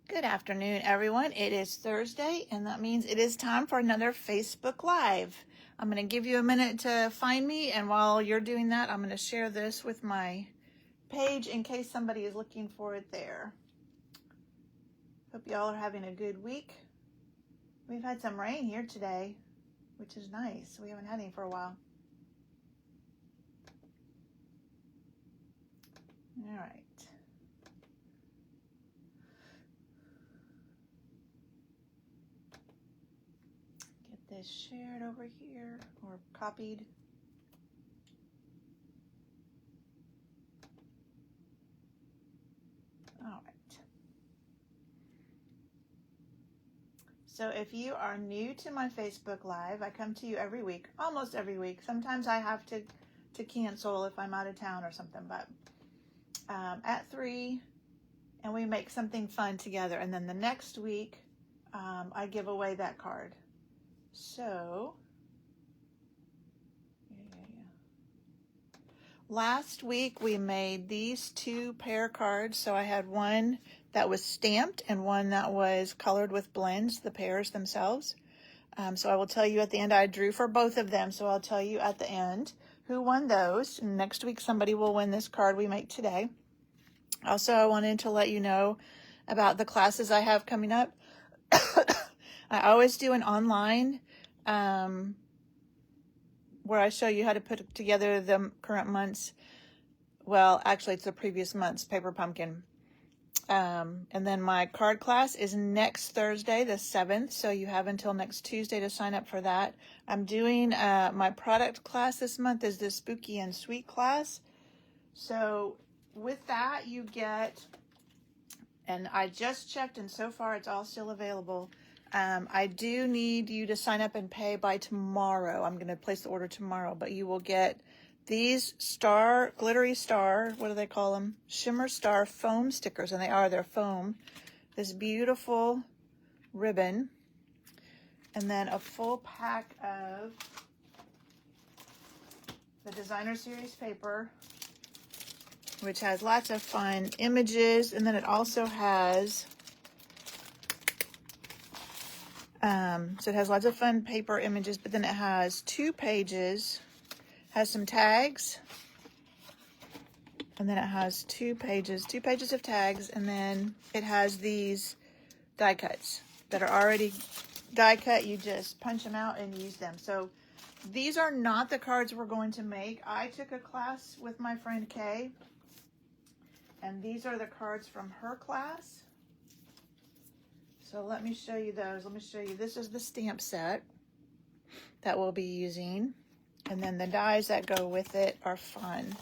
Good afternoon, everyone. It is Thursday, and that means it is time for another Facebook Live. I'm going to give you a minute to find me, and while you're doing that, I'm going to share this with my page in case somebody is looking for it there. Hope y'all are having a good week. We've had some rain here today, which is nice. We haven't had any for a while. All right. Get this shared over here or copied. All right. So if you are new to my Facebook Live, I come to you every week, almost every week. Sometimes I have to cancel if I'm out of town or something, but at 3, and we make something fun together. And then the next week, I give away that card. So, last week we made these 2 pair cards. So I had one that was stamped and one that was colored with blends, the pairs themselves. So I will tell you at the end. I drew for both of them, so I'll tell you at the end who won those. And next week somebody will win this card we make today. Also, I wanted to let you know about the classes I have coming up. I always do an online where I show you how to put together the current month's, well, actually it's the previous month's paper pumpkin. And then my card class is next Thursday, the 7th. So you have until next Tuesday to sign up for that. I'm doing my product class this month is the Spooky and Sweet class. So with that, you get, and I just checked, and so far it's all still available. I do need you to sign up and pay by tomorrow. I'm going to place the order tomorrow, but you will get these glittery star, what do they call them? Shimmer star foam stickers, and they're foam. This beautiful ribbon, and then a full pack of the Designer Series paper, which has lots of fun images, and then it also has, so it has lots of fun paper images, but then it has 2 pages, has some tags, and then it has 2 pages of tags, and then it has these die cuts that are already die cut. You just punch them out and use them. So these are not the cards we're going to make. I took a class with my friend Kay, and these are the cards from her class. So let me show you those. Let me show you. This is the stamp set that we'll be using. And then the dies that go with it are fun.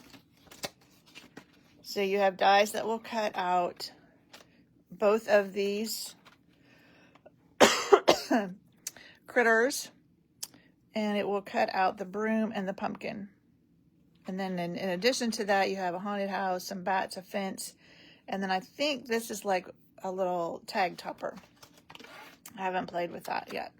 So you have dies that will cut out both of these critters. And it will cut out the broom and the pumpkin. And then in addition to that, you have a haunted house, some bats, a fence. And then I think this is like a little tag topper. I haven't played with that yet.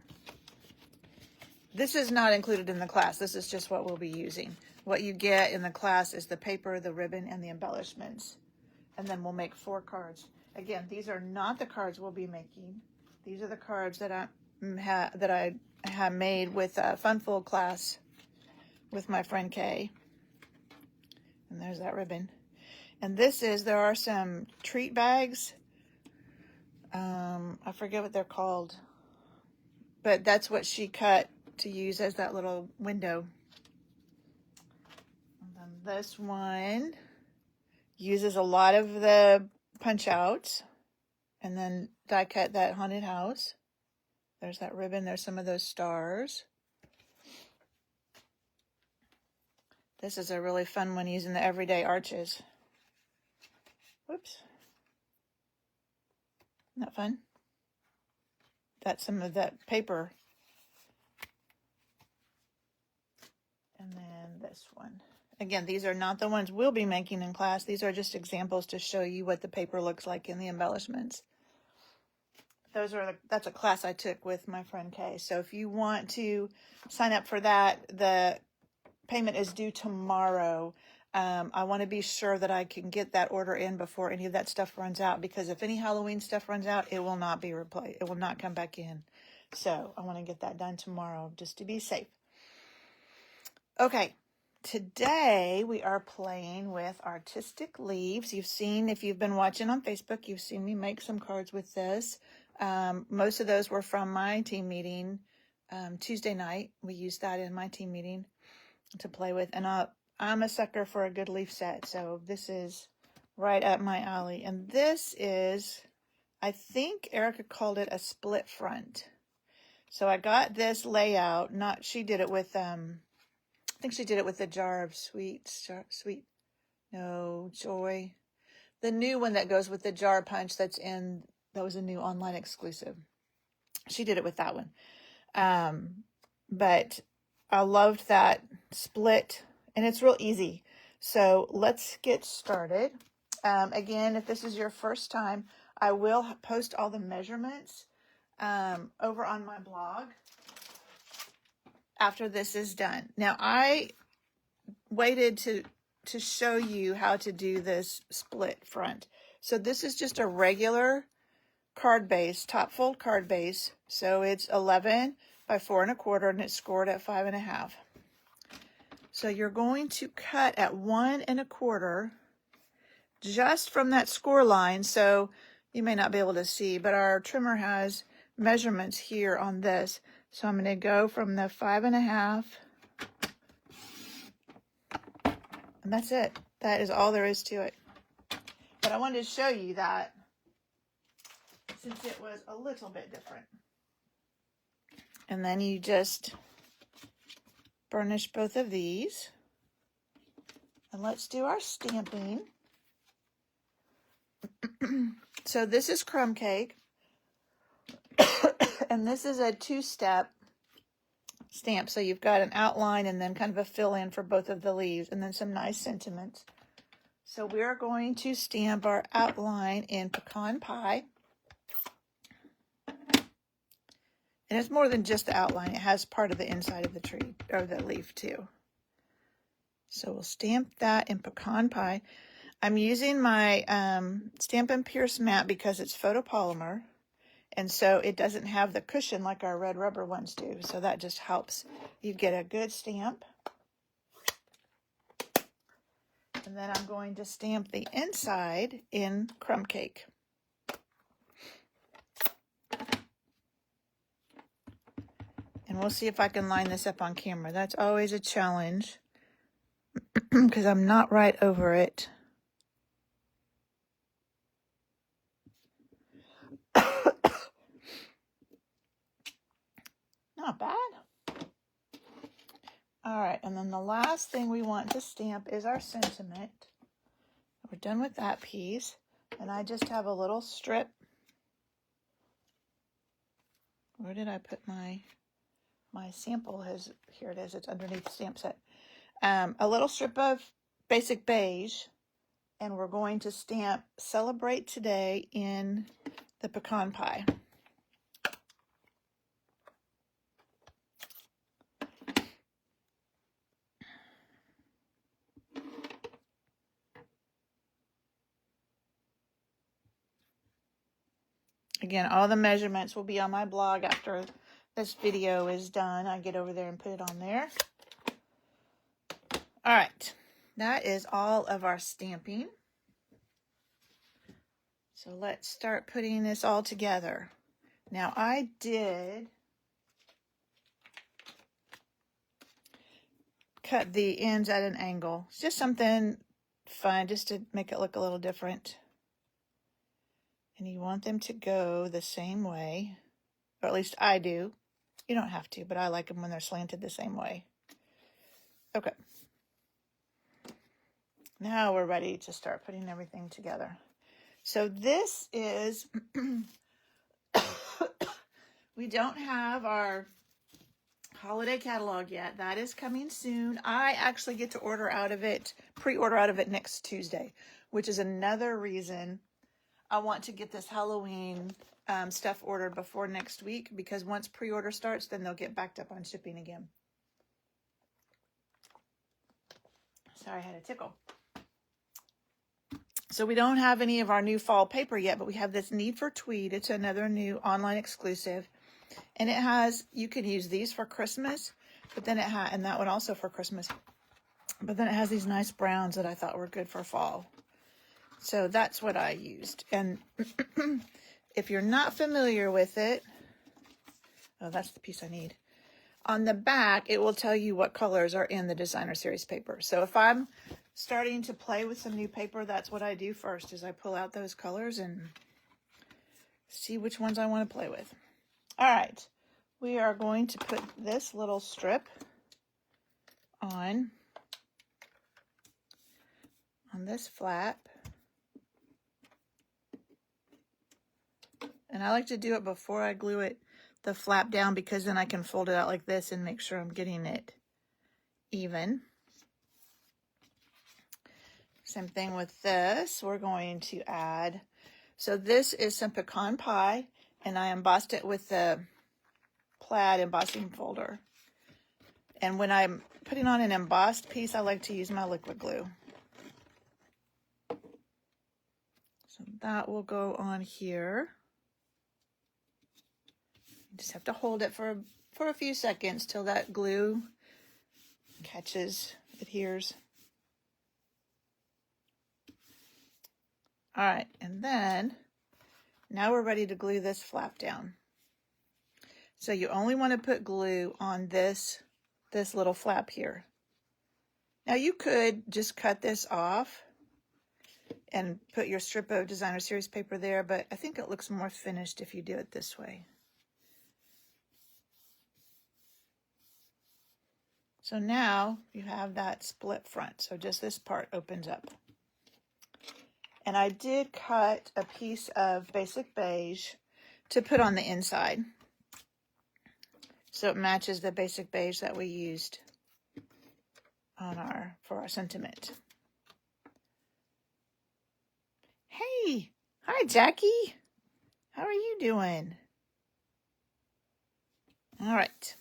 This is not included in the class. This is just what we'll be using. What you get in the class is the paper, the ribbon, and the embellishments. And then we'll make 4 cards. Again, these are not the cards we'll be making. These are the cards that I have made with a Funfold class with my friend Kay. And there's that ribbon. And there are some treat bags. I forget what they're called, but that's what she cut to use as that little window. And then this one uses a lot of the punch outs, and then die cut that haunted house. There's that ribbon. There's some of those stars. This is a really fun one using the everyday arches. Whoops. Isn't that fun? That's some of that paper. And then this one. Again, these are not the ones we'll be making in class. These are just examples to show you what the paper looks like in the embellishments. That's a class I took with my friend Kay. So if you want to sign up for that, the payment is due tomorrow. I want to be sure that I can get that order in before any of that stuff runs out, because if any Halloween stuff runs out, it will not be replaced. It will not come back in. So I want to get that done tomorrow just to be safe. Okay, today we are playing with artistic leaves. You've seen, if you've been watching on Facebook, you've seen me make some cards with this. Most of those were from my team meeting Tuesday night. We used that in my team meeting to play with. And I'm a sucker for a good leaf set, so this is right up my alley. And this is, I think Erica called it a split front. So I got this layout, she did it with, I think she did it with the jar of Joy. The new one that goes with the jar punch that was a new online exclusive. She did it with that one. But I loved that split, and it's real easy. So let's get started. Again, if this is your first time, I will post all the measurements over on my blog after this is done. Now, I waited to show you how to do this split front. So this is just a regular card base, top fold card base. So it's 11 by 4 1/4, and it's scored at 5 1/2. So you're going to cut at 1 1/4 just from that score line. So you may not be able to see, but our trimmer has measurements here on this. So I'm going to go from the 5 1/2, and that's it. That is all there is to it. But I wanted to show you that since it was a little bit different. And then you just burnish both of these. And let's do our stamping. So this is crumb cake. And this is a 2-step stamp. So you've got an outline and then kind of a fill-in for both of the leaves, and then some nice sentiments. So we're going to stamp our outline in pecan pie. And it's more than just the outline. It has part of the inside of the tree, or the leaf too. So we'll stamp that in pecan pie. I'm using my Stampin' Pierce mat because it's photopolymer. And so it doesn't have the cushion like our red rubber ones do. So that just helps you get a good stamp. And then I'm going to stamp the inside in crumb cake. And we'll see if I can line this up on camera. That's always a challenge because I'm not right over it. Not bad. All right, and then the last thing we want to stamp is our sentiment. We're done with that piece. And I just have a little strip. Where did I put my sample? Here it is. It's underneath the stamp set. A little strip of basic beige. And we're going to stamp Celebrate Today in the pecan pie. Again, all the measurements will be on my blog after this video is done. I get over there and put it on there. All right, that is all of our stamping. So let's start putting this all together. Now I did cut the ends at an angle. It's just something fun, just to make it look a little different. And you want them to go the same way, or at least I do. You don't have to, but I like them when they're slanted the same way. Okay. Now we're ready to start putting everything together. So this is, we don't have our holiday catalog yet. That is coming soon. I actually get to pre-order out of it next Tuesday, which is another reason I want to get this Halloween stuff ordered before next week, because once pre-order starts, then they'll get backed up on shipping again. Sorry, I had a tickle. So we don't have any of our new fall paper yet, but we have this Need for Tweed. It's another new online exclusive. And it has, you can use these for Christmas, but then it has, and that one also for Christmas. But then it has these nice browns that I thought were good for fall. So that's what I used. And if you're not familiar with it, oh, that's the piece I need. On the back, it will tell you what colors are in the Designer Series paper. So if I'm starting to play with some new paper, that's what I do first, is I pull out those colors and see which ones I want to play with. All right, we are going to put this little strip on this flap. And I like to do it before I glue it, the flap down, because then I can fold it out like this and make sure I'm getting it even. Same thing with this. We're going to add, so this is some pecan pie, and I embossed it with the plaid embossing folder. And when I'm putting on an embossed piece, I like to use my liquid glue. So that will go on here. You just have to hold it for a few seconds till that glue catches, adheres. All right, and then now we're ready to glue this flap down. So you only want to put glue on this little flap here. Now you could just cut this off and put your strip of Designer Series paper there, but I think it looks more finished if you do it this way. So now you have that split front. So just this part opens up. And I did cut a piece of basic beige to put on the inside, so it matches the basic beige that we used on for our sentiment. Hey, hi Jackie. How are you doing? All right.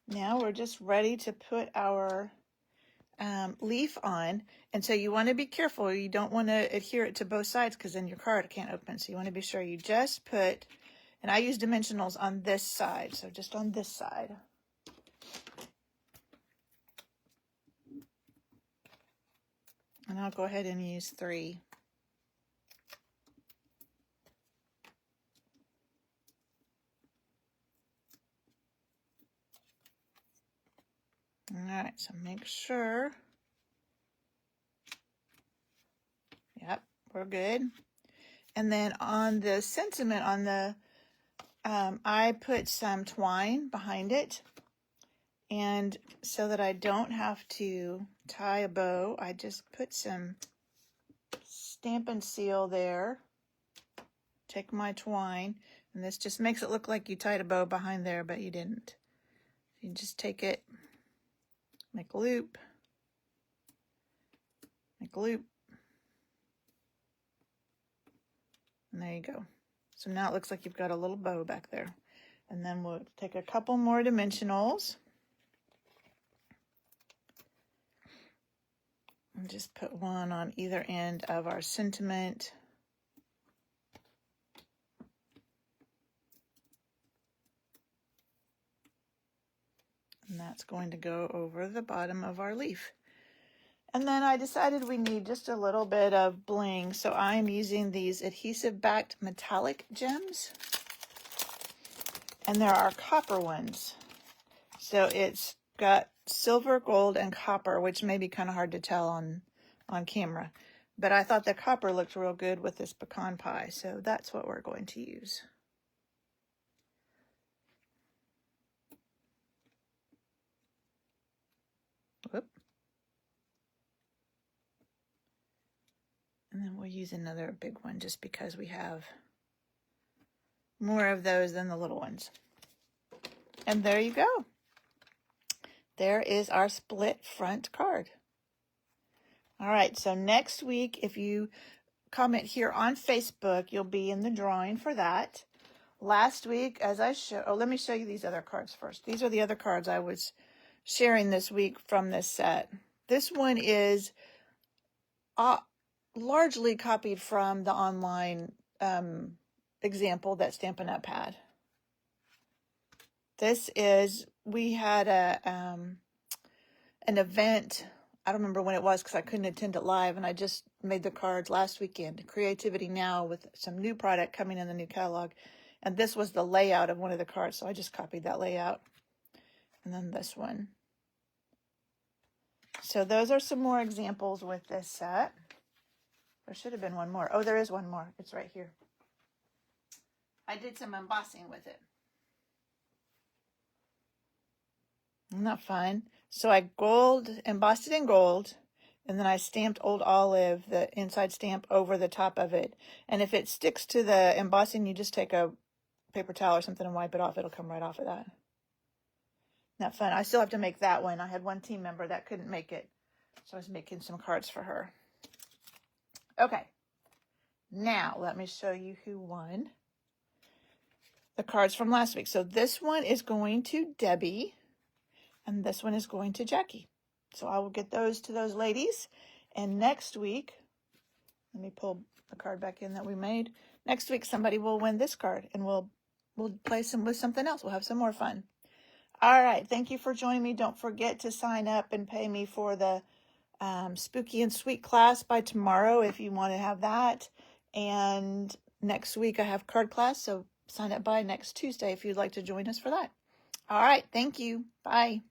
Now we're just ready to put our leaf on. And so you want to be careful. You don't want to adhere it to both sides, because then your card can't open. So you want to be sure you just put, and I use dimensionals on this side. So just on this side. And I'll go ahead and use 3. All right, so make sure. Yep, we're good. And then on the sentiment, on the, I put some twine behind it. And so that I don't have to tie a bow, I just put some Stampin' Seal there. Take my twine, and this just makes it look like you tied a bow behind there, but you didn't. You just take it, make a loop, make a loop, and there you go. So now it looks like you've got a little bow back there. And then we'll take a couple more dimensionals. And just put one on either end of our sentiment. And that's going to go over the bottom of our leaf. And then I decided we need just a little bit of bling. So I'm using these adhesive backed metallic gems. And there are copper ones. So it's got silver, gold, and copper, which may be kind of hard to tell on camera. But I thought the copper looked real good with this pecan pie. So that's what we're going to use. Whoop. And then we'll use another big one just because we have more of those than the little ones. And there you go. There is our split front card. All right, so next week, if you comment here on Facebook, you'll be in the drawing for that. Last week, as I let me show you these other cards first. These are the other cards I was sharing this week from this set. This one is largely copied from the online example that Stampin' Up! Had. This is, we had an event, I don't remember when it was because I couldn't attend it live, and I just made the cards last weekend, Creativity Now, with some new product coming in the new catalog. And this was the layout of one of the cards, so I just copied that layout. And then this one. So those are some more examples with this set. There should have been one more. Oh, there is one more. It's right here. I did some embossing with it. Isn't that fun? So I embossed it in gold, and then I stamped Old Olive, the inside stamp, over the top of it. And if it sticks to the embossing, you just take a paper towel or something and wipe it off. It'll come right off of that. Not fun. I still have to make that one. I had one team member that couldn't make it, so I was making some cards for her. Okay, now let me show you who won the cards from last week. So this one is going to Debbie, and this one is going to Jackie. So I will get those to those ladies. And next week, let me pull the card back in that we made. Next week, somebody will win this card, and we'll play with something else. We'll have some more fun. All right, thank you for joining me. Don't forget to sign up and pay me for the Spooky and Sweet class by tomorrow if you want to have that. And next week I have card class, so sign up by next Tuesday if you'd like to join us for that. All right, thank you. Bye.